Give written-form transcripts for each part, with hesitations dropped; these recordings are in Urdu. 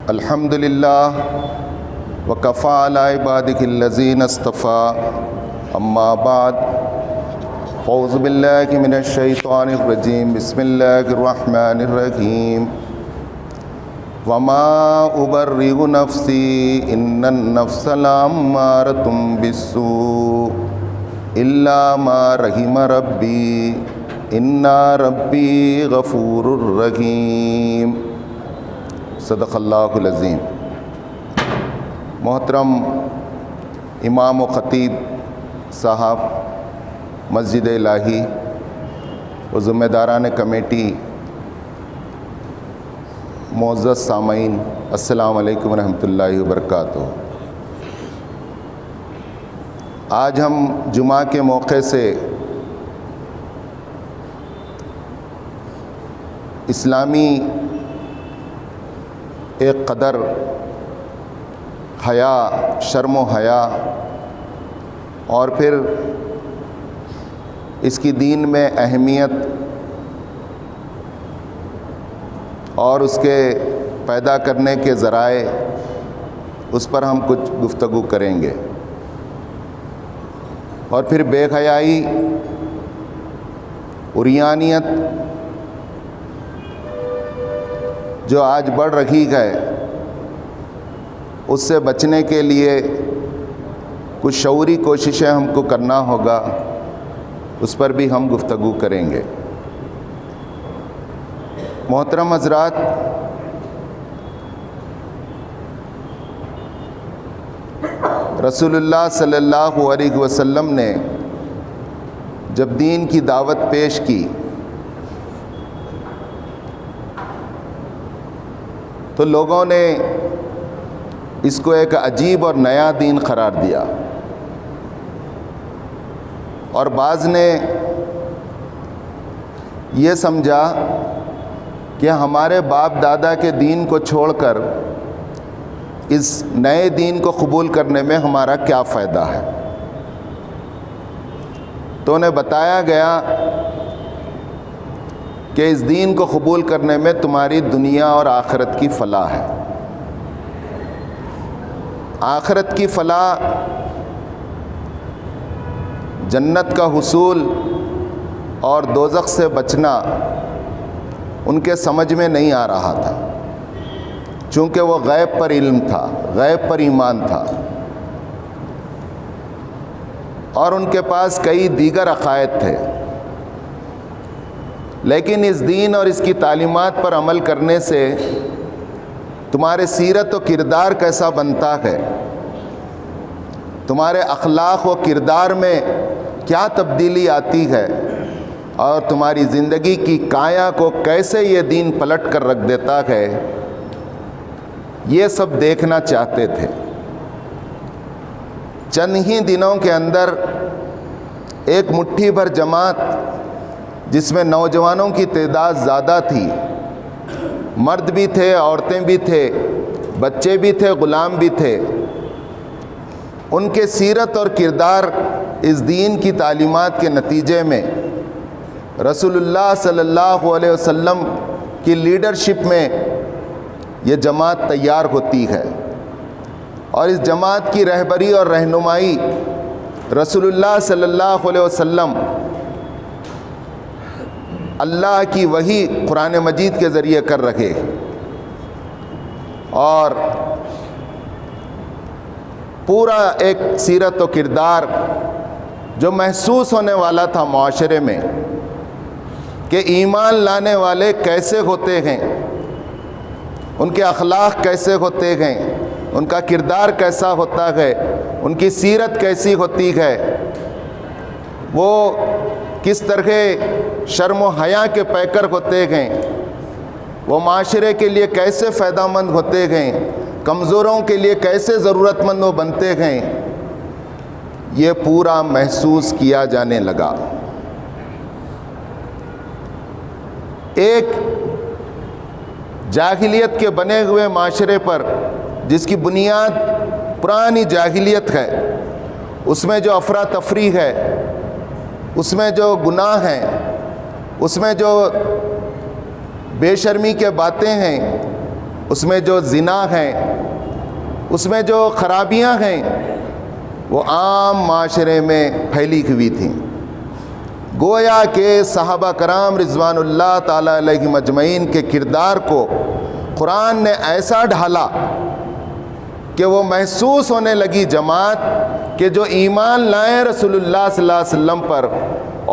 الحمد للہ وکفیٰ علی عبادہ الذین اصطفیٰ اما بعد اعوذ باللہ من الشیطان الرجیم بسم اللہ الرحمن الرحیم وما ابرئ نفسی ان النفس لامارۃ بالسوء الا ما رحم ربی ان ربی غفور رحیم۔ صدق اللہ العظیم۔ محترم امام و خطیب صاحب مسجد الہی و ذمہ داران کمیٹی، معزز سامعین، السلام علیکم ورحمۃ اللہ وبرکاتہ۔ آج ہم جمعہ کے موقع سے اسلامی ایک قدر حیا، شرم و حیا اور پھر اس کی دین میں اہمیت اور اس کے پیدا کرنے کے ذرائع، اس پر ہم کچھ گفتگو کریں گے۔ اور پھر بے حیائی، عریانیت جو آج بڑھ رہی ہے، اس سے بچنے کے لیے کچھ شعوری کوششیں ہم کو کرنا ہوگا، اس پر بھی ہم گفتگو کریں گے۔ محترم حضرات، رسول اللہ صلی اللہ علیہ وسلم نے جب دین کی دعوت پیش کی تو لوگوں نے اس کو ایک عجیب اور نیا دین قرار دیا، اور بعض نے یہ سمجھا کہ ہمارے باپ دادا کے دین کو چھوڑ کر اس نئے دین کو قبول کرنے میں ہمارا کیا فائدہ ہے۔ تو انہیں بتایا گیا کہ اس دین کو قبول کرنے میں تمہاری دنیا اور آخرت کی فلاح ہے۔ آخرت کی فلاح، جنت کا حصول اور دوزخ سے بچنا ان کے سمجھ میں نہیں آ رہا تھا، چونکہ وہ غیب پر علم تھا، غیب پر ایمان تھا، اور ان کے پاس کئی دیگر عقائد تھے۔ لیکن اس دین اور اس کی تعلیمات پر عمل کرنے سے تمہارے سیرت و کردار کیسا بنتا ہے، تمہارے اخلاق و کردار میں کیا تبدیلی آتی ہے، اور تمہاری زندگی کی کایا کو کیسے یہ دین پلٹ کر رکھ دیتا ہے، یہ سب دیکھنا چاہتے تھے۔ چند ہی دنوں کے اندر ایک مٹھی بھر جماعت، جس میں نوجوانوں کی تعداد زیادہ تھی، مرد بھی تھے، عورتیں بھی تھے، بچے بھی تھے، غلام بھی تھے، ان کے سیرت اور کردار اس دین کی تعلیمات کے نتیجے میں رسول اللہ صلی اللہ علیہ وسلم کی لیڈرشپ میں یہ جماعت تیار ہوتی ہے، اور اس جماعت کی رہبری اور رہنمائی رسول اللہ صلی اللہ علیہ وسلم اللہ کی وحی قرآن مجید کے ذریعے کر رہے، اور پورا ایک سیرت و کردار جو محسوس ہونے والا تھا معاشرے میں کہ ایمان لانے والے کیسے ہوتے ہیں، ان کے اخلاق کیسے ہوتے ہیں، ان کا کردار کیسا ہوتا ہے، ان کی سیرت کیسی ہوتی ہے، وہ کس طرح شرم و حیا کے پیکر ہوتے ہیں، وہ معاشرے کے لیے کیسے فائدہ مند ہوتے ہیں، کمزوروں کے لیے کیسے ضرورت مند وہ بنتے ہیں، یہ پورا محسوس کیا جانے لگا۔ ایک جاہلیت کے بنے ہوئے معاشرے پر، جس کی بنیاد پرانی جاہلیت ہے، اس میں جو افراتفری ہے، اس میں جو گناہ ہیں، اس میں جو بے شرمی کے باتیں ہیں، اس میں جو زنا ہیں، اس میں جو خرابیاں ہیں، وہ عام معاشرے میں پھیلی ہوئی تھیں۔ گویا کہ صحابہ کرام رضوان اللہ تعالیٰ علیہم اجمعین کے کردار کو قرآن نے ایسا ڈھالا کہ وہ محسوس ہونے لگی جماعت کہ جو ایمان لائیں رسول اللہ صلی اللہ علیہ وسلم پر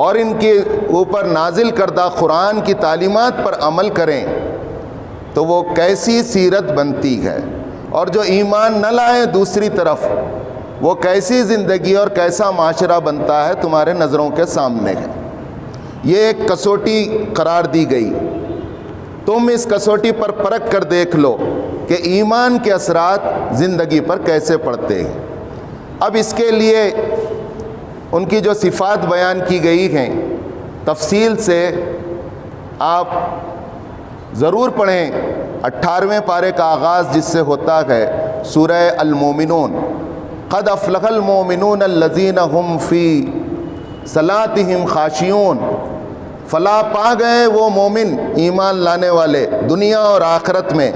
اور ان کے اوپر نازل کردہ قرآن کی تعلیمات پر عمل کریں تو وہ کیسی سیرت بنتی ہے، اور جو ایمان نہ لائیں دوسری طرف وہ کیسی زندگی اور کیسا معاشرہ بنتا ہے تمہارے نظروں کے سامنے ہے۔ یہ ایک کسوٹی قرار دی گئی، تم اس کسوٹی پر پرکھ کر دیکھ لو کہ ایمان کے اثرات زندگی پر کیسے پڑتے ہیں۔ اب اس کے لیے ان کی جو صفات بیان کی گئی ہیں تفصیل سے آپ ضرور پڑھیں۔ 18ویں پارے کا آغاز جس سے ہوتا ہے سورہ المومنون، قد افلح المومنون الذین هم فی صلاتہم خاشعون، فلاح پا گئے وہ مومن ایمان لانے والے دنیا اور آخرت میں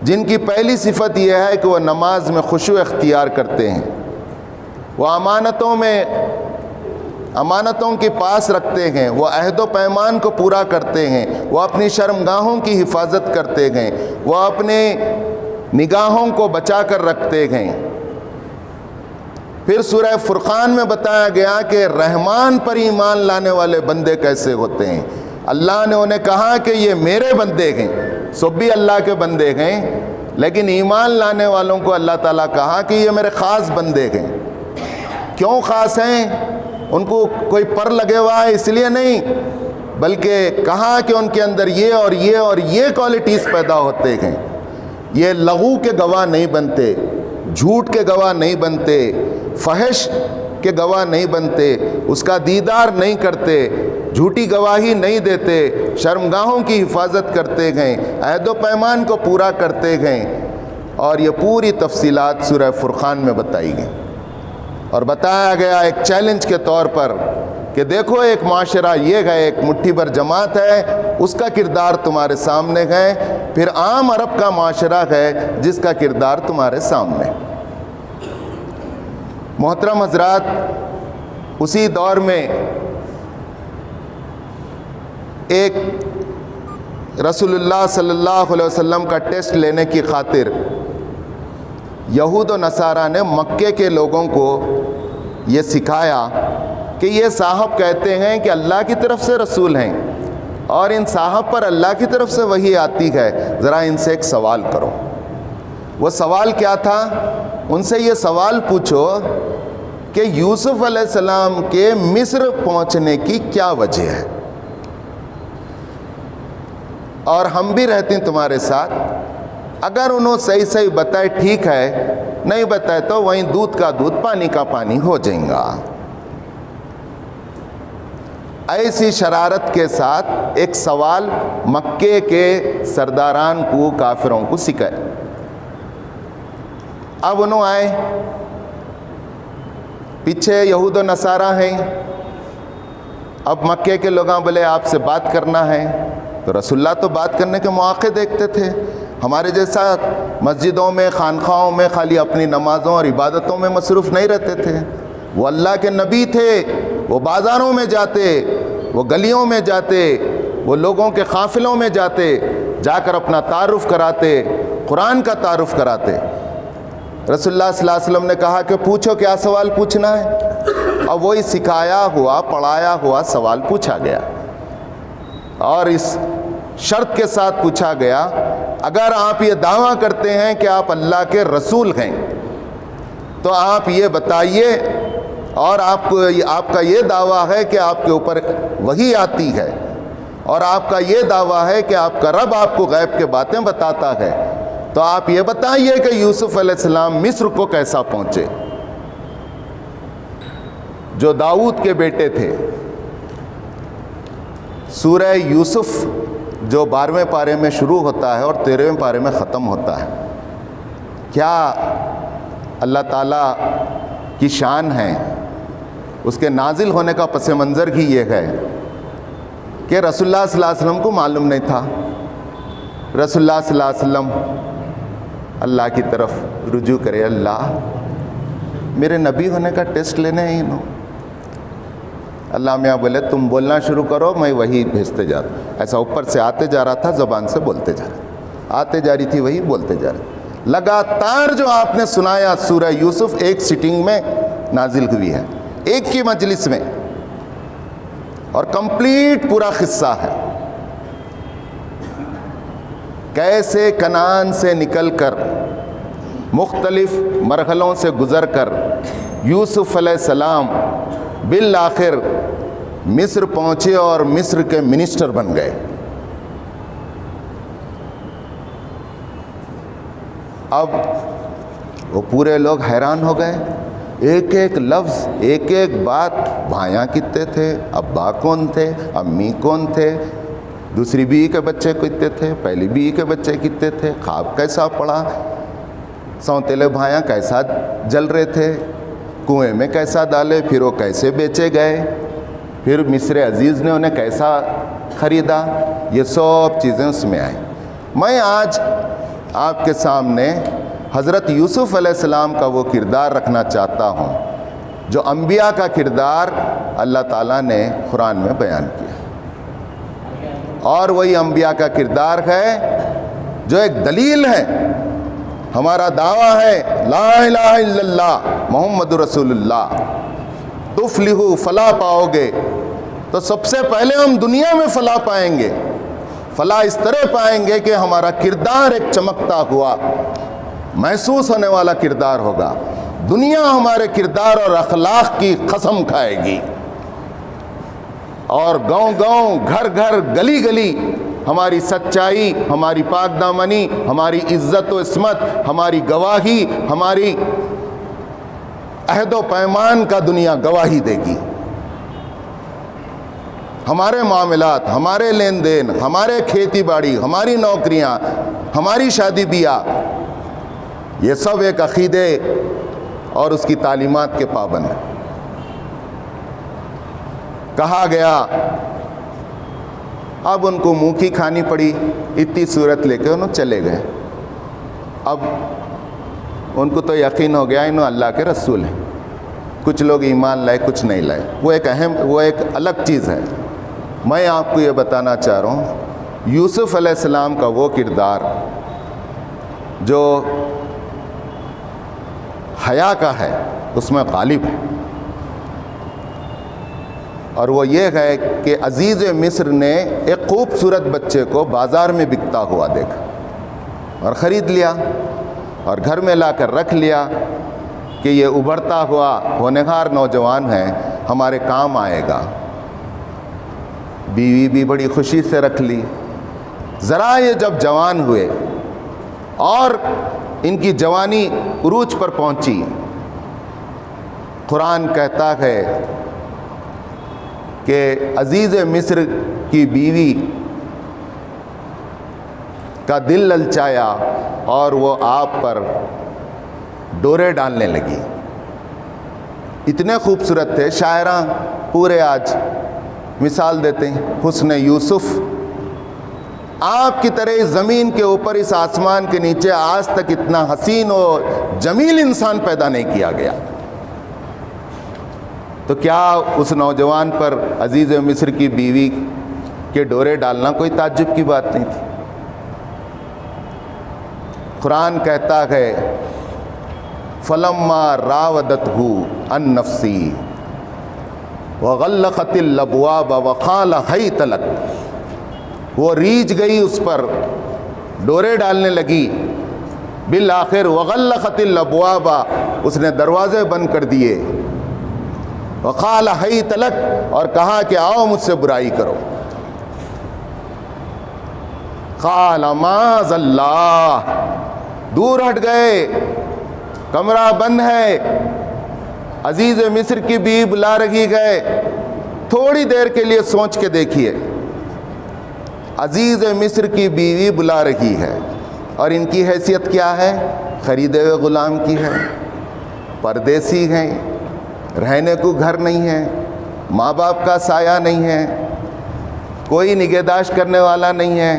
جن کی پہلی صفت یہ ہے کہ وہ نماز میں خشوع اختیار کرتے ہیں، وہ امانتوں کے پاس رکھتے ہیں، وہ عہد و پیمان کو پورا کرتے ہیں، وہ اپنی شرمگاہوں کی حفاظت کرتے ہیں، وہ اپنے نگاہوں کو بچا کر رکھتے ہیں۔ پھر سورہ فرقان میں بتایا گیا کہ رحمان پر ایمان لانے والے بندے کیسے ہوتے ہیں۔ اللہ نے انہیں کہا کہ یہ میرے بندے ہیں، سب بھی اللہ کے بندے ہیں، لیکن ایمان لانے والوں کو اللہ تعالیٰ کہا کہ یہ میرے خاص بندے ہیں۔ کیوں خاص ہیں؟ ان کو کوئی پر لگے ہوا ہے اس لیے نہیں، بلکہ کہا کہ ان کے اندر یہ اور یہ اور یہ کوالٹیز پیدا ہوتے ہیں۔ یہ لغو کے گواہ نہیں بنتے، جھوٹ کے گواہ نہیں بنتے، فحش کے گواہ نہیں بنتے، اس کا دیدار نہیں کرتے، جھوٹی گواہی نہیں دیتے، شرمگاہوں کی حفاظت کرتے ہیں، عہد و پیمان کو پورا کرتے ہیں۔ اور یہ پوری تفصیلات سورہ فرقان میں بتائی گئی اور بتایا گیا ایک چیلنج کے طور پر کہ دیکھو ایک معاشرہ یہ ہے، ایک مٹھی بھر جماعت ہے، اس کا کردار تمہارے سامنے ہے، پھر عام عرب کا معاشرہ ہے جس کا کردار تمہارے سامنے۔ محترم حضرات، اسی دور میں ایک رسول اللہ صلی اللہ علیہ وسلم کا ٹیسٹ لینے کی خاطر یہود و نصارہ نے مکے کے لوگوں کو یہ سکھایا کہ یہ صاحب کہتے ہیں کہ اللہ کی طرف سے رسول ہیں اور ان صاحب پر اللہ کی طرف سے وحی آتی ہے، ذرا ان سے ایک سوال کرو۔ وہ سوال کیا تھا؟ ان سے یہ سوال پوچھو کہ یوسف علیہ السلام کے مصر پہنچنے کی کیا وجہ ہے، اور ہم بھی رہتے ہیں تمہارے ساتھ، اگر انہوں صحیح بتائے ٹھیک ہے، نہیں بتائے تو وہیں دودھ کا دودھ پانی کا پانی ہو جائیں گا۔ ایسی شرارت کے ساتھ ایک سوال مکے کے سرداران کو، کافروں کو سکھائے۔ اب انہوں آئے، پیچھے یہود و نصارہ ہیں، اب مکے کے لوگاں بولے آپ سے بات کرنا ہے، تو رسول اللہ تو بات کرنے کے مواقع دیکھتے تھے، ہمارے جیسا مسجدوں میں، خانقاہوں میں خالی اپنی نمازوں اور عبادتوں میں مصروف نہیں رہتے تھے۔ وہ اللہ کے نبی تھے، وہ بازاروں میں جاتے، وہ گلیوں میں جاتے، وہ لوگوں کے قافلوں میں جاتے، جا کر اپنا تعارف کراتے، قرآن کا تعارف کراتے۔ رسول اللہ صلی اللہ علیہ وسلم نے کہا کہ پوچھو کیا سوال پوچھنا ہے، اور وہی سکھایا ہوا، پڑھایا ہوا سوال پوچھا گیا، اور اس شرط کے ساتھ پوچھا گیا اگر آپ یہ دعویٰ کرتے ہیں کہ آپ اللہ کے رسول ہیں تو آپ یہ بتائیے، اور آپ کا یہ دعویٰ ہے کہ آپ کے اوپر وحی آتی ہے، اور آپ کا یہ دعویٰ ہے کہ آپ کا رب آپ کو غیب کے باتیں بتاتا ہے، تو آپ یہ بتائیے کہ یوسف علیہ السلام مصر کو کیسا پہنچے، جو داؤد کے بیٹے تھے۔ سورہ یوسف جو 12ویں پارے میں شروع ہوتا ہے اور 13ویں پارے میں ختم ہوتا ہے، کیا اللہ تعالیٰ کی شان ہے، اس کے نازل ہونے کا پس منظر ہی یہ ہے کہ رسول اللہ صلی اللہ علیہ وسلم کو معلوم نہیں تھا رسول اللہ صلی اللہ علیہ وسلم اللہ کی طرف رجوع کرے، اللہ میرے نبی ہونے کا ٹیسٹ لینے ہیں انہوں۔ اللہ میاں بولے تم بولنا شروع کرو، میں وہی بھیجتے جا رہا۔ ایسا اوپر سے آتے جا رہا تھا، زبان سے بولتے جا رہا، آتے جا رہی تھی وہی بولتے جا رہے۔ لگاتار جو آپ نے سنایا سورہ یوسف ایک سٹنگ میں نازل ہوئی ہے، ایک کی مجلس میں، اور کمپلیٹ پورا قصہ ہے، کیسے کنعان سے نکل کر مختلف مرحلوں سے گزر کر یوسف علیہ السلام بالآخر مصر پہنچے اور مصر کے منسٹر بن گئے۔ اب وہ پورے لوگ حیران ہو گئے، ایک ایک لفظ، ایک ایک بات، بھائیاں کتنے تھے، ابا کون تھے، امی کون تھے، دوسری بیوی کے بچے کتنے تھے، پہلی بیوی کے بچے کتنے تھے، خواب کیسا پڑا، سونتیلے بھائیاں کیسا جل رہے تھے، کنویں میں کیسا ڈالے، پھر وہ کیسے بیچے گئے، پھر مصر عزیز نے انہیں کیسا خریدا، یہ سب چیزیں اس میں آئیں۔ میں آج آپ کے سامنے حضرت یوسف علیہ السلام کا وہ کردار رکھنا چاہتا ہوں جو انبیاء کا کردار اللہ تعالیٰ نے قرآن میں بیان کیا، اور وہی انبیاء کا کردار ہے جو ایک دلیل ہے۔ ہمارا دعویٰ ہے لا الہ الا اللہ محمد رسول اللہ، تفلحوا فلاح پاؤ گے، تو سب سے پہلے ہم دنیا میں فلاح پائیں گے۔ فلاح اس طرح پائیں گے کہ ہمارا کردار ایک چمکتا ہوا محسوس ہونے والا کردار ہوگا، دنیا ہمارے کردار اور اخلاق کی قسم کھائے گی، اور گاؤں گاؤں، گھر گھر، گلی گلی ہماری سچائی، ہماری پاک دامنی، ہماری عزت و عصمت، ہماری گواہی، ہماری عہد و پیمان کا دنیا گواہی دے گی۔ ہمارے معاملات، ہمارے لین دین، ہمارے کھیتی باڑی، ہماری نوکریاں، ہماری شادی بیاہ، یہ سب ایک عقیدے اور اس کی تعلیمات کے پابند ہیں۔ کہا گیا، اب ان کو منہ کی کھانی پڑی، اتنی صورت لے کے انہوں چلے گئے۔ اب ان کو تو یقین ہو گیا انہوں اللہ کے رسول ہیں، کچھ لوگ ایمان لائے، کچھ نہیں لائے، وہ ایک الگ چیز ہے۔ میں آپ کو یہ بتانا چاہ رہا ہوں یوسف علیہ السلام کا وہ کردار جو حیا کا ہے اس میں غالب ہے، اور وہ یہ ہے کہ عزیز مصر نے ایک خوبصورت بچے کو بازار میں بکتا ہوا دیکھا اور خرید لیا اور گھر میں لا کر رکھ لیا کہ یہ ابھرتا ہوا ہونہار نوجوان ہے، ہمارے کام آئے گا۔ بیوی بھی بڑی خوشی سے رکھ لی۔ ذرا یہ جب جوان ہوئے اور ان کی جوانی عروج پر پہنچی، قرآن کہتا ہے کہ عزیز مصر کی بیوی کا دل للچایا اور وہ آپ پر ڈورے ڈالنے لگی۔ اتنے خوبصورت تھے، شاعراں پورے آج مثال دیتے ہیں، حسن یوسف آپ کی طرح اس زمین کے اوپر، اس آسمان کے نیچے آج تک اتنا حسین و جمیل انسان پیدا نہیں کیا گیا۔ تو کیا اس نوجوان پر عزیز مصر کی بیوی کے ڈورے ڈالنا کوئی تعجب کی بات نہیں تھی؟ قرآن کہتا ہے فَلَمَّا رَاوَدَتْهُ عَن نَفْسِهِ وَغَلَّقَتِ الْأَبْوَابَ وَقَالَ هَيْتَ لَكَ، وہ ریجھ گئی، اس پر ڈورے ڈالنے لگی، بالآخر وَغَلَّقَتِ الْأَبْوَابَ، اس نے دروازے بند کر دیے، وقال حیت لک، اور کہا کہ آؤ مجھ سے برائی کرو۔ قال معاذ اللہ، دور ہٹ گئے، کمرہ بند ہے، عزیز مصر کی بیوی بلا رہی ہے۔ تھوڑی دیر کے لیے سوچ کے دیکھیے، عزیز مصر کی بیوی بلا رہی ہے اور ان کی حیثیت کیا ہے؟ خریدے ہوئے غلام کی ہے، پردیسی ہیں، رہنے کو گھر نہیں ہے، ماں باپ کا سایہ نہیں ہے، کوئی نگہداشت کرنے والا نہیں ہے۔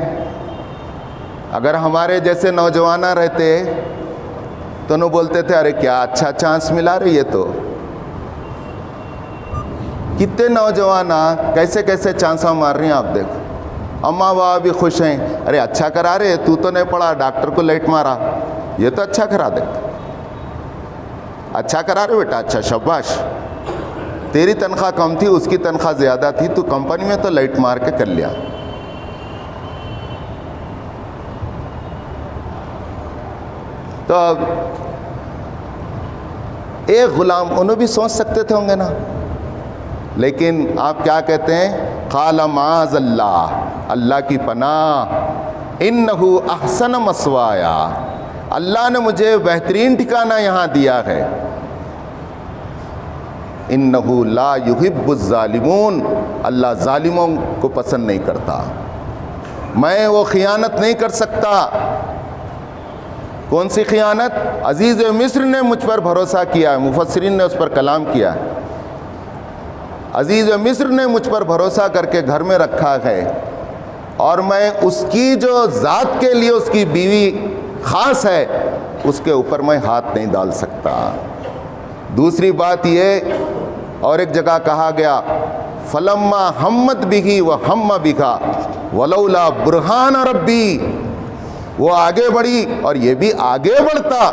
اگر ہمارے جیسے نوجوان رہتے تو انہوں بولتے تھے ارے کیا اچھا چانس ملا رہی ہے. تو کتنے نوجوان کیسے کیسے چانساں مار رہی ہیں آپ دیکھو. اماں بابا بھی خوش ہیں, ارے اچھا کرا رہے, تو نہیں پڑھا, ڈاکٹر کو لائٹ مارا, یہ تو اچھا کرا دے. اچھا کرا رہے بیٹا, اچھا شاباش. تیری تنخواہ کم تھی, اس کی تنخواہ زیادہ تھی, تو کمپنی میں تو لائٹ مار کے کر لیا. تو اب ایک غلام, انہوں بھی سوچ سکتے تھے ہوں گے نا, لیکن آپ کیا کہتے ہیں؟ قال معاذ اللہ, اللہ کی پناہ, انہ احسن مثوایا, اللہ نے مجھے بہترین ٹھکانہ یہاں دیا ہے. انہ لا یحب الظالمون, اللہ ظالموں کو پسند نہیں کرتا. میں وہ خیانت نہیں کر سکتا. کون سی خیانت؟ عزیز مصر نے مجھ پر بھروسہ کیا ہے, مفسرین نے اس پر کلام کیا ہے. عزیز مصر نے مجھ پر بھروسہ کر کے گھر میں رکھا ہے, اور میں اس کی جو ذات کے لیے اس کی بیوی خاص ہے, اس کے اوپر میں ہاتھ نہیں ڈال سکتا. دوسری بات یہ, اور ایک جگہ کہا گیا فلما ہمت بہ وہم بہا ولولا برہان ربی, وہ آگے بڑھی اور یہ بھی آگے بڑھتا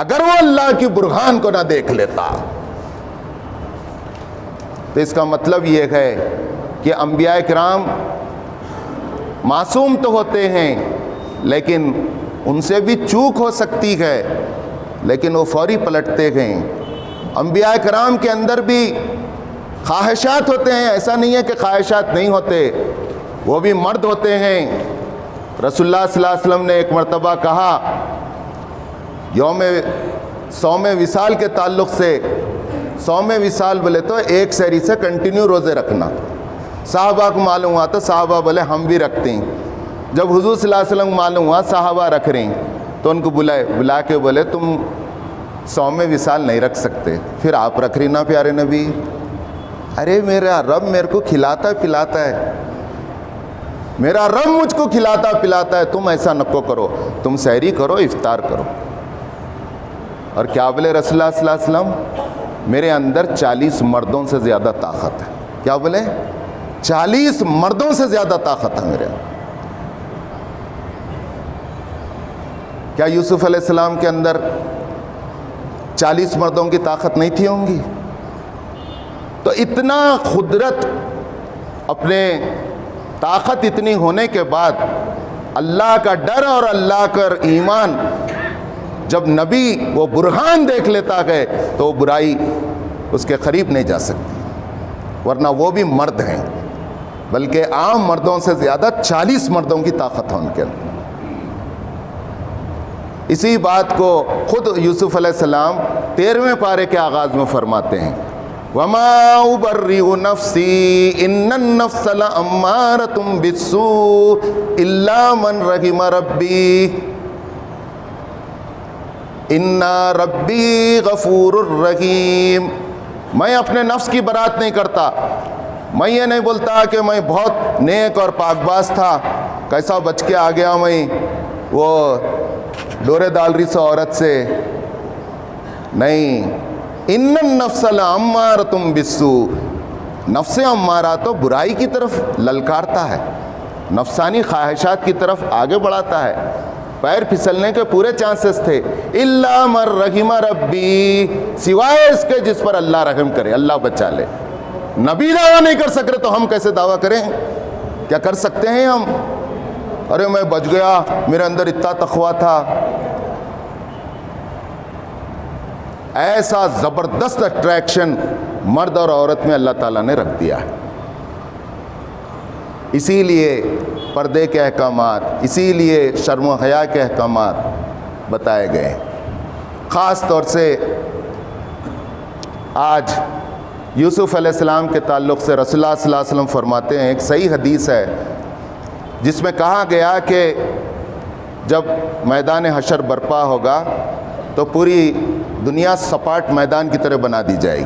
اگر وہ اللہ کی برہان کو نہ دیکھ لیتا. تو اس کا مطلب یہ ہے کہ انبیاء کرام معصوم تو ہوتے ہیں, لیکن ان سے بھی چوک ہو سکتی ہے, لیکن وہ فوری پلٹتے ہیں. انبیاء کرام کے اندر بھی خواہشات ہوتے ہیں, ایسا نہیں ہے کہ خواہشات نہیں ہوتے, وہ بھی مرد ہوتے ہیں. رسول اللہ صلی اللہ علیہ وسلم نے ایک مرتبہ کہا یوم صوم وصال کے تعلق سے, صوم وصال بولے تو ایک سحری سے کنٹینیو روزے رکھنا. صحابہ کو معلوم ہوا تو صحابہ بولے ہم بھی رکھتے ہیں. جب حضور صلی اللہ علیہ وسلم کو معلوم ہوا صحابہ رکھ رہے ہیں, تو ان کو بلا کے بولے تم صوم وصال نہیں رکھ سکتے, پھر آپ رکھ رہی نا پیارے نبی. ارے میرا رب میرے کو کھلاتا پلاتا ہے, میرا رب مجھ کو کھلاتا پلاتا ہے, تم ایسا نکو کرو, تم سحری کرو, افطار کرو. اور کیا بولے رسول اللہ صلی اللہ علیہ وسلم؟ میرے اندر 40 مردوں سے زیادہ طاقت ہے. کیا بولے؟ 40 مردوں سے زیادہ طاقت ہے میرے اندر. کیا یوسف علیہ السلام کے اندر 40 مردوں کی طاقت نہیں تھی ہوں گی؟ تو اتنا قدرت, اپنے طاقت اتنی ہونے کے بعد اللہ کا ڈر اور اللہ کا ایمان, جب نبی وہ برہان دیکھ لیتا ہے تو وہ برائی اس کے قریب نہیں جا سکتی, ورنہ وہ بھی مرد ہیں, بلکہ عام مردوں سے زیادہ 40 مردوں کی طاقت ہے ان کے اندر. اسی بات کو خود یوسف علیہ السلام 13ویں پارے کے آغاز میں فرماتے ہیں, وَمَا أُبَرِّئُ نَفْسِي إِنَّ النَّفْسَ لَأَمَّارَةٌ بِالسُّوءِ إِلَّا مَنْ رَحِمَ رَبِّي إِنَّ رَبِّي غَفُورٌ رَحِيمٌ. میں اپنے نفس کی برات نہیں کرتا. میں یہ نہیں بولتا کہ میں بہت نیک اور پاک باز تھا, کیسا بچ کے آ گیا میں وہ ڈورے دالری سے عورت سے. نہیں, ان النفس لامارۃ بالسوء, نفس امارہ تو برائی کی طرف للکارتا ہے, نفسانی خواہشات کی طرف آگے بڑھاتا ہے. پیر پھسلنے کے پورے چانسز تھے. الا من رحم ربی, سوائے اس کے جس پر اللہ رحم کرے, اللہ بچا لے. نبی دعویٰ نہیں کر سک رہے تو ہم کیسے دعویٰ کریں؟ کیا کر سکتے ہیں ہم؟ ارے میں بچ گیا, میرے اندر اتنا تقویٰ تھا. ایسا زبردست اٹریکشن مرد اور عورت میں اللہ تعالیٰ نے رکھ دیا ہے. اسی لیے پردے کے احکامات, اسی لیے شرم و حیا کے احکامات بتائے گئے. خاص طور سے آج یوسف علیہ السلام کے تعلق سے رسول اللہ صلی اللہ علیہ وسلم فرماتے ہیں, ایک صحیح حدیث ہے جس میں کہا گیا کہ جب میدان حشر برپا ہوگا تو پوری دنیا سپاٹ میدان کی طرح بنا دی جائے گی,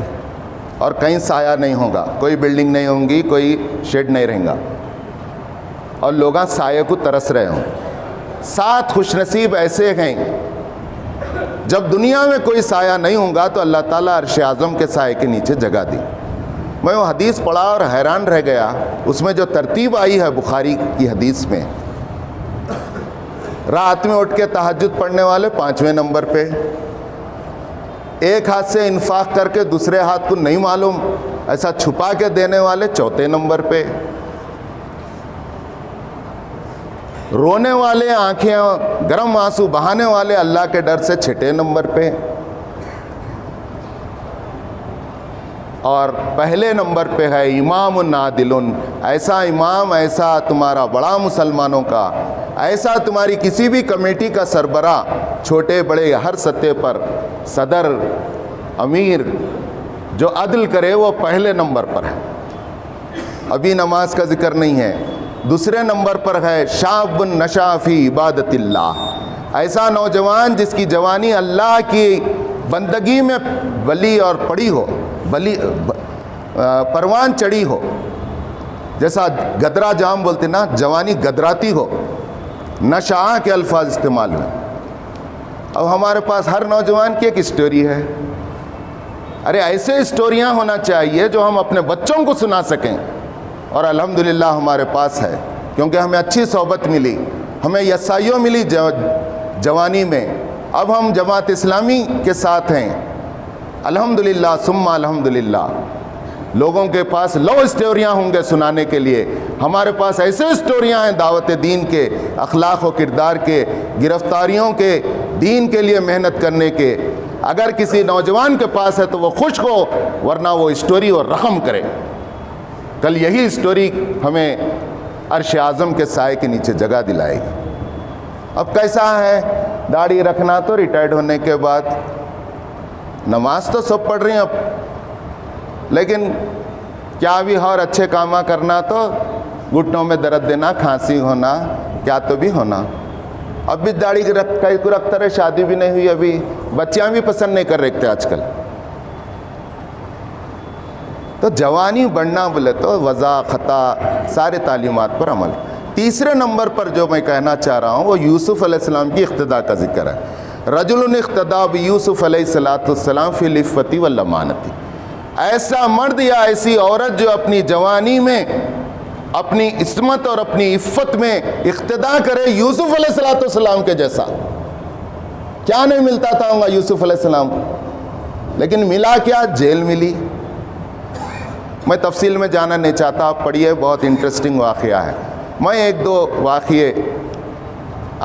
اور کہیں سایہ نہیں ہوگا, کوئی بلڈنگ نہیں ہوں گی, کوئی شیڈ نہیں رہیں گا, اور لوگ سایہ کو ترس رہے ہوں. 7 خوش نصیب ایسے ہیں جب دنیا میں کوئی سایہ نہیں ہوگا تو اللہ تعالیٰ عرش اعظم کے سائے کے نیچے جگہ دی. میں وہ حدیث پڑھا اور حیران رہ گیا. اس میں جو ترتیب آئی ہے بخاری کی حدیث میں، رات میں اٹھ کے تہجد پڑھنے والے 5ویں نمبر پہ، ایک ہاتھ سے انفاق کر کے دوسرے ہاتھ کو نہیں معلوم ایسا چھپا کے دینے والے 4تھے نمبر پہ، رونے والے آنکھیں گرم آنسو بہانے والے اللہ کے ڈر سے 6 نمبر پہ، اور پہلے نمبر پہ ہے امام عادل، ایسا امام، ایسا تمہارا بڑا مسلمانوں کا، ایسا تمہاری کسی بھی کمیٹی کا سربراہ، چھوٹے بڑے ہر سطح پر صدر امیر، جو عدل کرے وہ پہلے نمبر پر ہے. ابھی نماز کا ذکر نہیں ہے. دوسرے نمبر پر ہے شاب نشا فی عبادت اللہ، ایسا نوجوان جس کی جوانی اللہ کی بندگی میں بلی اور پڑی ہو، بلی پروان چڑھی ہو، جیسا گدرا جام بولتے نا، جوانی گدراتی ہو، نشا کے الفاظ استعمال ہوئے. اب ہمارے پاس ہر نوجوان کی ایک اسٹوری ہے. ارے ایسے اسٹوریاں ہونا چاہیے جو ہم اپنے بچوں کو سنا سکیں، اور الحمدللہ ہمارے پاس ہے، کیونکہ ہمیں اچھی صحبت ملی، ہمیں یسائیوں ملی جوانی میں. اب ہم جماعت اسلامی کے ساتھ ہیں الحمدللہ ثم الحمدللہ. لوگوں کے پاس لو اسٹوریاں ہوں گے سنانے کے لیے، ہمارے پاس ایسے اسٹوریاں ہیں دعوت دین کے، اخلاق و کردار کے، گرفتاریوں کے، دین کے لیے محنت کرنے کے. اگر کسی نوجوان کے پاس ہے تو وہ خوش ہو، ورنہ وہ اسٹوری اور رقم کرے. کل یہی اسٹوری ہمیں عرش اعظم کے سائے کے نیچے جگہ دلائے گی. اب کیسا ہے داڑھی رکھنا تو ریٹائرڈ ہونے کے بعد، نماز تو سب پڑھ رہی ہیں اب، لیکن کیا بھی اور اچھے کاماں کرنا تو گھٹنوں میں درد دینا، کھانسی ہونا، کیا تو بھی ہونا. اب بھی داڑھی کئی کو رکھتا رہے، شادی بھی نہیں ہوئی ابھی، بچیاں بھی پسند نہیں کر رکھتے آج کل. تو جوانی بڑھنا بولے تو وضع خطا سارے تعلیمات پر عمل. تیسرے نمبر پر جو میں کہنا چاہ رہا ہوں وہ یوسف علیہ السلام کی اقتداء کا ذکر ہے. رجل اقتداء بیوسف علیہ السلام فی العفۃ والامانۃ، ایسا مرد یا ایسی عورت جو اپنی جوانی میں اپنی عصمت اور اپنی عفت میں اقتداء کرے یوسف علیہ السلام کے جیسا. کیا نہیں ملتا تھا ہوگا یوسف علیہ السلام، لیکن ملا کیا؟ جیل ملی. میں تفصیل میں جانا نہیں چاہتا، آپ پڑھیے، بہت انٹرسٹنگ واقعہ ہے. میں 1-2 واقعے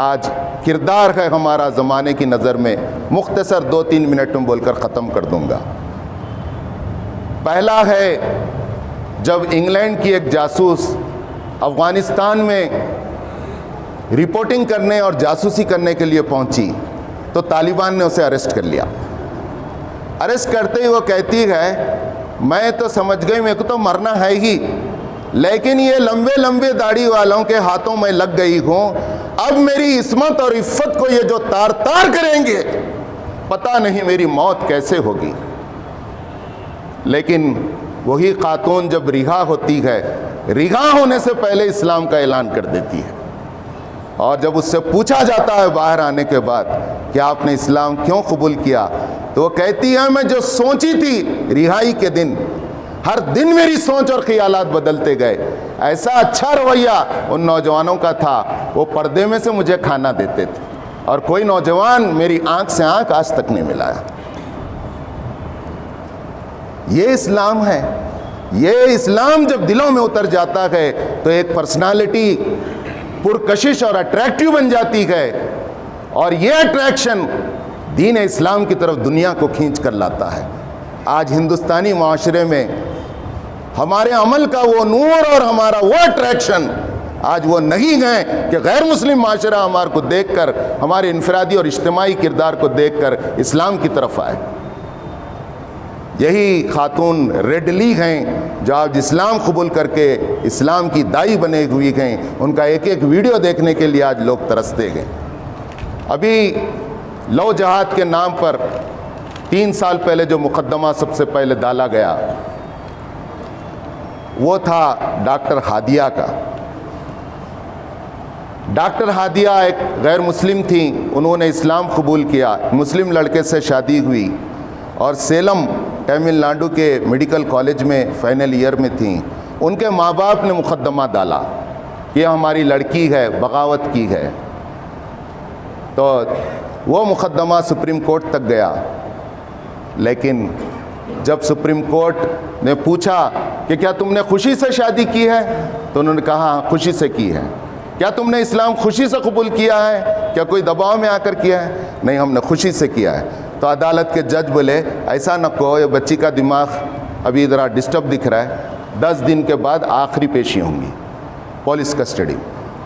آج کردار ہے ہمارا زمانے کی نظر میں مختصر 2-3 منٹ میں بول کر ختم کر دوں گا. پہلا ہے جب انگلینڈ کی ایک جاسوس افغانستان میں رپورٹنگ کرنے اور جاسوسی کرنے کے لیے پہنچی تو طالبان نے اسے اریسٹ کر لیا. اریسٹ کرتے ہی وہ کہتی ہے میں تو سمجھ گئی میرے کو تو مرنا ہے ہی، لیکن یہ لمبے لمبے داڑھی والوں کے ہاتھوں میں لگ گئی ہوں، اب میری عصمت اور عفت کو یہ جو تار تار کریں گے پتہ نہیں میری موت کیسے ہوگی. لیکن وہی خاتون جب رہا ہوتی ہے، رہا ہونے سے پہلے اسلام کا اعلان کر دیتی ہے. اور جب اس سے پوچھا جاتا ہے باہر آنے کے بعد کہ آپ نے اسلام کیوں قبول کیا، تو وہ کہتی ہے میں جو سوچی تھی رہائی کے دن، ہر دن میری سوچ اور خیالات بدلتے گئے. ایسا اچھا رویہ ان نوجوانوں کا تھا، وہ پردے میں سے مجھے کھانا دیتے تھے، اور کوئی نوجوان میری آنکھ سے آنکھ آج تک نہیں ملایا. یہ اسلام ہے. یہ اسلام جب دلوں میں اتر جاتا ہے تو ایک پرسنالٹی پرکشش اور اٹریکٹیو بن جاتی ہے، اور یہ اٹریکشن دین اسلام کی طرف دنیا کو کھینچ کر لاتا ہے. آج ہندوستانی معاشرے میں ہمارے عمل کا وہ نور اور ہمارا وہ اٹریکشن آج وہ نہیں ہے کہ غیر مسلم معاشرہ ہمارے کو دیکھ کر، ہمارے انفرادی اور اجتماعی کردار کو دیکھ کر اسلام کی طرف آئے. یہی خاتون ریڈلی ہیں جو آج اسلام قبول کر کے اسلام کی دائی بنے ہوئی ہیں. ان کا ایک ایک ویڈیو دیکھنے کے لیے آج لوگ ترستے گئے. ابھی لو جہاد کے نام پر 3 سال پہلے جو مقدمہ سب سے پہلے ڈالا گیا وہ تھا ڈاکٹر ہادیہ کا. ڈاکٹر ہادیہ ایک غیر مسلم تھیں، انہوں نے اسلام قبول کیا، مسلم لڑکے سے شادی ہوئی اور سیلم تمل ناڈو کے میڈیکل کالج میں فائنل ایئر میں تھیں۔ ان کے ماں باپ نے مقدمہ ڈالا کہ ہماری لڑکی ہے، بغاوت کی ہے، تو وہ مقدمہ سپریم کورٹ تک گیا۔ لیکن جب سپریم کورٹ نے پوچھا کہ کیا تم نے خوشی سے شادی کی ہے، تو انہوں نے کہا ہاں خوشی سے کی ہے۔ کیا تم نے اسلام خوشی سے قبول کیا ہے، کیا کوئی دباؤ میں آ کر کیا ہے؟ نہیں، ہم نے خوشی سے کیا ہے۔ تو عدالت کے جج بولے ایسا نہ کہو، یہ بچی کا دماغ ابھی ذرا ڈسٹرب دکھ رہا ہے، 10 دن کے بعد آخری پیشی ہوں گی، پولیس کسٹڈی۔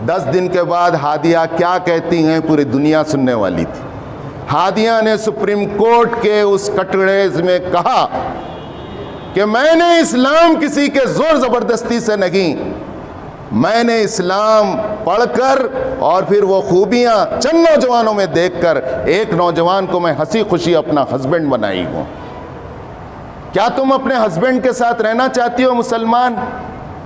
10 دن کے بعد ہادیہ کیا کہتی ہیں پوری دنیا سننے والی تھی۔ ہادیہ نے سپریم کورٹ کے اس کٹڑیز میں کہا کہ میں نے اسلام کسی کے زور زبردستی سے نہیں، میں نے اسلام پڑھ کر اور پھر وہ خوبیاں چند نوجوانوں میں دیکھ کر ایک نوجوان کو میں ہنسی خوشی اپنا ہسبینڈ بنائی ہوں۔ کیا تم اپنے ہسبینڈ کے ساتھ رہنا چاہتی ہو مسلمان؟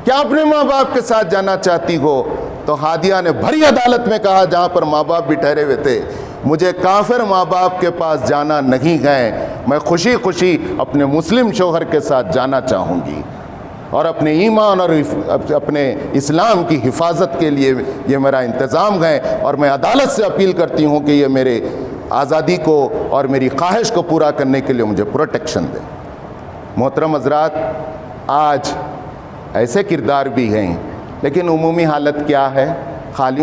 کیا اپنے ماں باپ کے ساتھ جانا چاہتی ہو؟ تو ہادیہ نے بھری عدالت میں کہا جہاں پر ماں باپ بھی ٹھہرے ہوئے تھے، مجھے کافر ماں باپ کے پاس جانا نہیں ہے، میں خوشی خوشی اپنے مسلم شوہر کے ساتھ جانا چاہوں گی، اور اپنے ایمان اور اپنے اسلام کی حفاظت کے لیے یہ میرا انتظام ہے، اور میں عدالت سے اپیل کرتی ہوں کہ یہ میرے آزادی کو اور میری خواہش کو پورا کرنے کے لیے مجھے پروٹیکشن دے۔ محترم حضرات، آج ایسے کردار بھی ہیں، لیکن عمومی حالت کیا ہے؟ خالی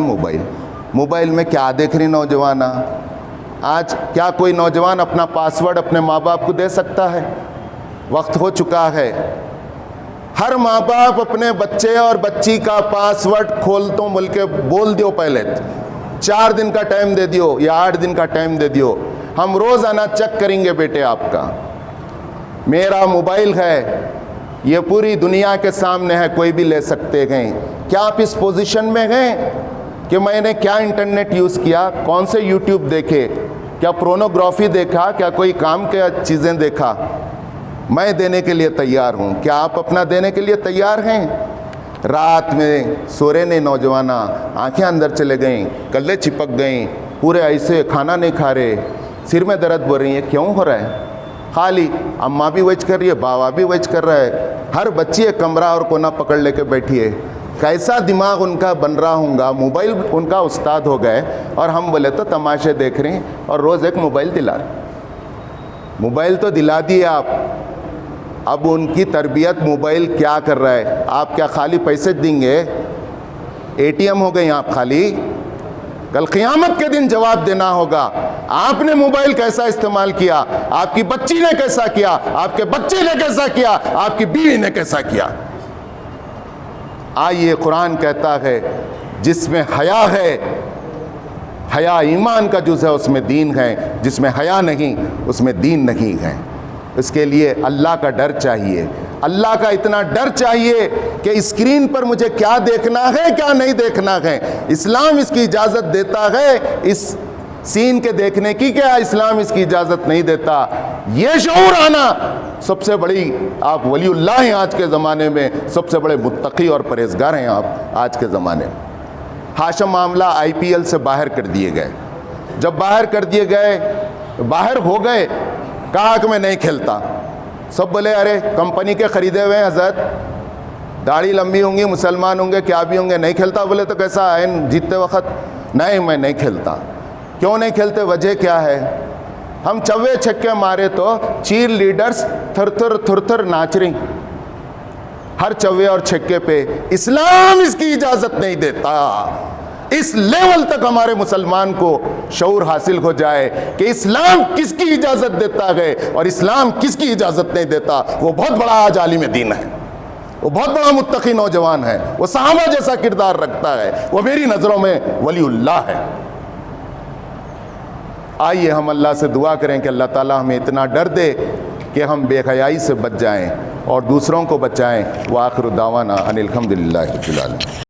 موبائل میں کیا دیکھ رہی نوجوان؟ آج کیا کوئی نوجوان اپنا پاسورڈ اپنے ماں باپ کو دے سکتا ہے؟ وقت ہو چکا ہے، ہر ماں باپ اپنے بچے اور بچی کا پاسورڈ کھولتوں بول کے بول دیو، پہلے 4 دن کا ٹائم دے دیو یا 8 دن کا ٹائم دے دیو، ہم روزانہ چیک کریں گے بیٹے آپ کا۔ میرا موبائل ہے، یہ پوری دنیا کے سامنے ہے، کوئی بھی لے سکتے ہیں۔ کیا آپ اس پوزیشن میں ہیں کہ میں نے کیا انٹرنیٹ یوز کیا، کون سے یوٹیوب دیکھے، کیا پورنوگرافی دیکھا، کیا کوئی کام کے چیزیں دیکھا؟ میں دینے کے لیے تیار ہوں، کیا آپ اپنا دینے کے لیے تیار ہیں؟ رات میں سو رہے نہیں نوجوان، آنکھیں اندر چلے گئیں، کلے چپک گئیں، پورے ایسے کھانا نہیں کھا رہے، سر میں درد بڑھ رہی ہے، کیوں ہو رہا ہے؟ خالی اماں بھی ویچ کر رہی ہے، باوا بھی ویچ کر رہا ہے، ہر بچی ایک کمرہ اور کونا پکڑ لے کے بیٹھی ہے۔ کیسا دماغ ان کا بن رہا ہوں گا، موبائل ان کا استاد ہو گئے، اور ہم بولے تو تماشے دیکھ رہے ہیں، اور روز ایک موبائل دلا رہے۔ موبائل تو دلا دیے آپ، اب ان کی تربیت موبائل کیا کر رہا ہے؟ آپ کیا خالی پیسے دیں گے؟ ATM ہو گئے آپ خالی؟ کل قیامت کے دن جواب دینا ہوگا، آپ نے موبائل کیسا استعمال کیا، آپ کی بچی نے کیسا کیا، آپ کے بچے نے کیسا کیا، آپ کی بیوی نے کیسا کیا۔ آئیے، قرآن کہتا ہے جس میں حیا ہے، حیا ایمان کا جز ہے، اس میں دین ہے، جس میں حیا نہیں اس میں دین نہیں ہے۔ اس کے لیے اللہ کا ڈر چاہیے، اللہ کا اتنا ڈر چاہیے کہ اسکرین پر مجھے کیا دیکھنا ہے کیا نہیں دیکھنا ہے، اسلام اس کی اجازت دیتا ہے اس سین کے دیکھنے کی، کیا اسلام اس کی اجازت نہیں دیتا۔ یہ شعور آنا سب سے بڑی، آپ ولی اللہ ہیں آج کے زمانے میں، سب سے بڑے متقی اور پرہیزگار ہیں آپ آج کے زمانے میں۔ ہاشم معاملہ IPL سے باہر کر دیے گئے، جب باہر کر دیے گئے، باہر ہو گئے، کہا کہ میں نہیں کھیلتا۔ سب بولے ارے کمپنی کے خریدے ہوئے ہیں حضرت، داڑھی لمبی ہوں گی، مسلمان ہوں گے، کیا بھی ہوں گے، نہیں کھیلتا؟ بولے تو کیسا ہے جیتتے وقت؟ نہیں، میں نہیں کھیلتا۔ کیوں نہیں کھیلتے؟ وجہ کیا ہے؟ ہم چوے چھکے مارے تو چیئر لیڈرز تھر تھر تھر تھر ناچ رہی ہر چوے اور چھکے پہ۔ اسلام اس کی اجازت نہیں دیتا۔ اس لیول تک ہمارے مسلمان کو شعور حاصل ہو جائے کہ اسلام کس کی اجازت دیتا ہے اور اسلام کس کی اجازت نہیں دیتا۔ وہ بہت بڑا آج عالم دین ہے، وہ بہت بڑا متقی نوجوان ہے، وہ صحابہ جیسا کردار رکھتا ہے، وہ میری نظروں میں ولی اللہ ہے۔ آئیے ہم اللہ سے دعا کریں کہ اللہ تعالیٰ ہمیں اتنا ڈر دے کہ ہم بے حیائی سے بچ جائیں اور دوسروں کو بچائیں۔ وآخر دعوانا ان الحمدللہ رب العالمین۔